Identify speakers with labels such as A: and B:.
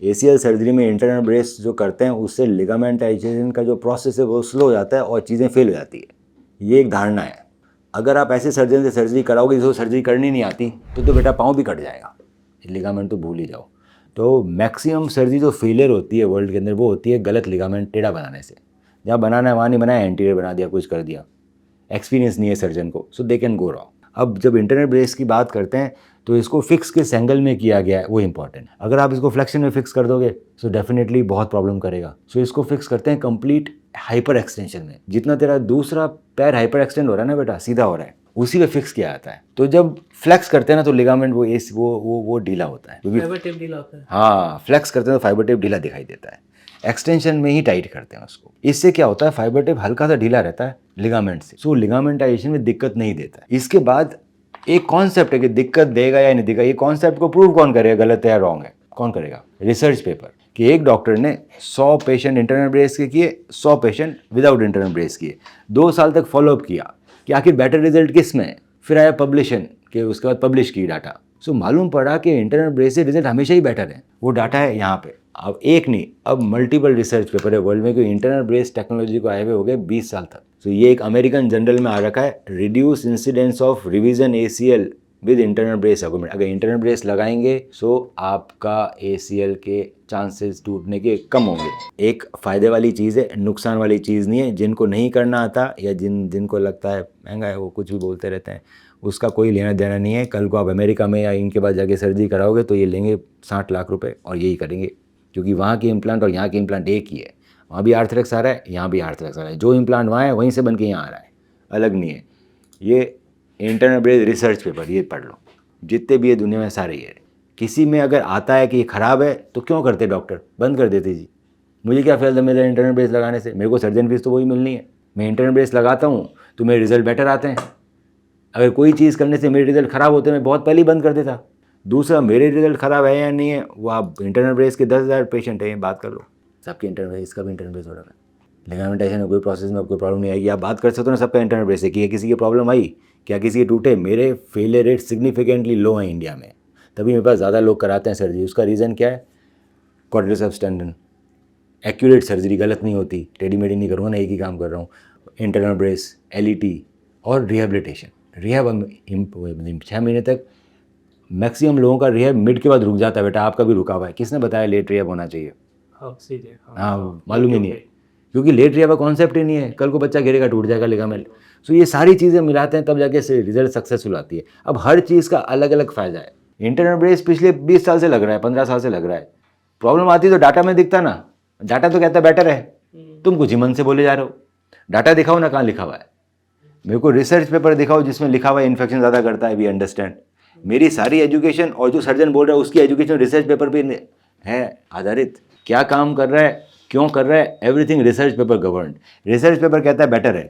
A: ACL surgery में internal brace जो करते हैं उससे लिगामेंटाइजेशन का जो प्रोसेस है वो स्लो हो जाता है और चीज़ें फेल हो जाती है। ये एक धारणा है। अगर आप ऐसे सर्जन से सर्जरी कराओगे जिसको सर्जरी करनी नहीं आती तो बेटा पाँव भी कट जाएगा, लिगामेंट तो भूल ही जाओ। तो मैक्सिमम सर्जरी जो फेलियर होती है वर्ल्ड के अंदर वो होती है गलत लिगामेंट टेढ़ा बनाने से। जहाँ बनाना है वहाँ नहीं बनाया, एंटीरियर बना दिया, कुछ कर दिया, एक्सपीरियंस नहीं है सर्जन को, सो दे कैन गो रॉन्ग। अब जब इंटरनल ब्रेस की बात करते हैं तो इसको फिक्स किस एंगल में किया गया है वो इंपॉर्टेंट। अगर आप इसको फ्लेक्शन में फिक्स कर दोगे सो डेफिनेटली बहुत प्रॉब्लम करेगा। सो इसको फिक्स करते हैं कंप्लीट हाइपर एक्सटेंशन में। जितना तेरा दूसरा पैर हाइपर एक्सटेंड हो रहा है ना बेटा, सीधा हो रहा है, उसी पे फिक्स किया जाता है। तो जब फ्लेक्स करते हैं ना तो लिगामेंट वो ढीला होता है,
B: फाइबर टेप ढीला होता है।
A: हाँ, फ्लेक्स करते हैं तो फाइबर टेप ढीला दिखाई देता है। एक्सटेंशन में ही टाइट करते हैं उसको। इससे क्या होता है, फाइबर टेप हल्का सा ढीला रहता है लिगामेंट से, सो लिगामेंटाइजेशन में दिक्कत नहीं देता है। इसके बाद एक कॉन्सेप्ट है कि दिक्कत देगा या नहीं देगा, ये कॉन्सेप्ट को प्रूव कौन करेगा गलत है या रॉन्ग है, कौन करेगा? Research paper. कि एक डॉक्टर ने 100 पेशेंट इंटरनल ब्रेस के किए, 100 पेशेंट विदाउट इंटरनल ब्रेस किए, 2 साल तक फॉलोअप किया कि आखिर बेटर रिजल्ट किस में है। फिर आया पब्लिशन के, उसके बाद पब्लिश की डाटा। सो मालूम पड़ा कि इंटरनल ब्रेस से रिजल्ट हमेशा ही बेटर है। वो डाटा है यहाँ पे। अब एक नहीं, अब मल्टीपल रिसर्च पेपर है वर्ल्ड में कि इंटरनल ब्रेस टेक्नोलॉजी को आए हुए हो गए 20 साल तक। तो ये एक अमेरिकन जर्नल में आ रखा है, reduce incidence of revision ACL with internal brace augment. अगर इंटरनल ब्रेस लगाएंगे सो आपका ACL के चांसेस टूटने के कम होंगे। एक फ़ायदे वाली चीज़ है, नुकसान वाली चीज़ नहीं है। जिनको नहीं करना आता या जिनको लगता है महंगा है, वो कुछ भी बोलते रहते हैं, उसका कोई लेना देना नहीं है। कल को आप अमेरिका में या इनके पास जाके सर्जरी कराओगे तो ये लेंगे 60 लाख रुपए और यही करेंगे, क्योंकि वहाँ की इम्प्लांट और यहाँ की इम्प्लांट एक ही है। वहाँ भी आर्थरेक्स आ रहा है, यहाँ भी आर्थरेक्स आ रहा है। जो इम्प्लांट वहाँ है वहीं से बन के यहाँ आ रहा है, अलग नहीं है। ये इंटरनल ब्रेस रिसर्च पेपर ये पढ़ लो, जितने भी ये दुनिया में सारे ये। किसी में अगर आता है कि ये ख़राब है तो क्यों करते डॉक्टर, बंद कर देते जी। मुझे क्या फ़ायदा मेरा इंटरनल ब्रेस लगाने से, मेरे को सर्जन फीस तो वही मिलनी है। मैं इंटरनल ब्रेस लगाता हूँ तो मेरे रिजल्ट बेटर आते हैं। अगर कोई चीज़ करने से मेरे रिजल्ट ख़राब होते मैं बहुत पहले ही बंद कर देता। दूसरा, मेरे रिजल्ट ख़राब है या नहीं है वो आप इंटरनल ब्रेस के 10,000 पेशेंट हैं, बात कर लो, सबके इंटरनल ब्रेस, इसका भी इंटरनल ब्रेस हो रहा है। लिगामेंटेशन में कोई प्रोसेस में कोई प्रॉब्लम नहीं आएगी, आप बात कर सकते हो ना सबका इंटरनल ब्रेस है कि किसी की प्रॉब्लम आई, क्या किसी के टूटे। मेरे फेलियर रेट सिग्निफिकेंटली लो हैं इंडिया में, तभी मेरे पास ज़्यादा लोग कराते हैं सर्जरी। उसका रीज़न क्या है? क्वाड्रिसेप्स टेंडन, एक्यूरेट सर्जरी, गलत नहीं होती, टेढ़ी मेढ़ी नहीं करूँगा ना, एक ही काम कर रहा हूँ। इंटरनल ब्रेस, LET और रिहेबिलिटेशन। रिहैब 6 महीने तक मैक्सिमम लोगों का रिहैब मिड के बाद रुक जाता है बेटा, आपका भी रुका हुआ है। किसने बताया लेट रिहैब होना चाहिए? हाँ, मालूम ही नहीं है, क्योंकि लेट रिहैब का कॉन्सेप्ट ही नहीं है। कल को बच्चा गिरेगा, टूट जाएगा लिगामेंट। सो ये सारी चीज़ें मिलाते हैं तब जाके रिजल्ट सक्सेसफुल आती है। अब हर चीज़ का अलग अलग फ़ायदा है। इंटरनल ब्रेस पिछले 20 साल से लग रहा है, 15 साल से लग रहा है। प्रॉब्लम आती है तो डाटा में दिखता ना, डाटा तो कहता है बेटर है, तुम कुछ ही मन से बोले जा रहे हो। डाटा दिखाओ ना, कहाँ लिखा हुआ है। मेरे को रिसर्च पेपर दिखाओ जिसमें लिखा हुआ है इन्फेक्शन ज़्यादा करता है, वी अंडरस्टैंड। मेरी सारी एजुकेशन और जो सर्जन बोल रहा है उसकी एजुकेशन रिसर्च पेपर पे है आधारित। क्या काम कर रहा है, क्यों कर रहा है, everything research paper governed. Research paper कहता है बेटर है।